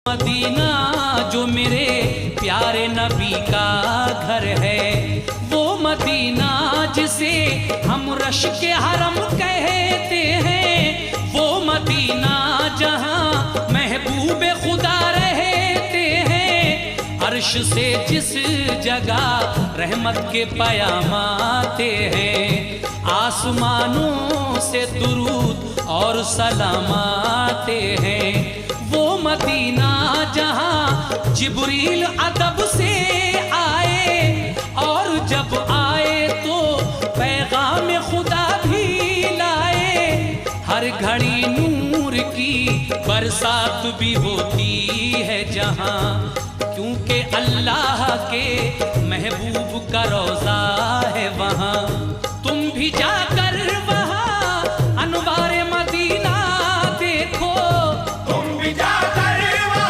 Medina जो मेरे प्यारे नबी का घर है, वो मदीना जिसे हम रश के हरम कहते हैं, वो मदीना जहाँ महबूब खुदा रहते हैं। अर्श से जिस जगह रहमत के पयाम आते हैं, आसमानों से दुरूद और सलाम आते हैं। वो मदीना जहाँ जिब्रील अदब से आए, और जब आए तो पैगाम खुदा भी लाए। हर घड़ी नूर की बरसात भी होती है जहाँ, क्योंकि अल्लाह के महबूब का रोज़ा है वहाँ। तुम भी जा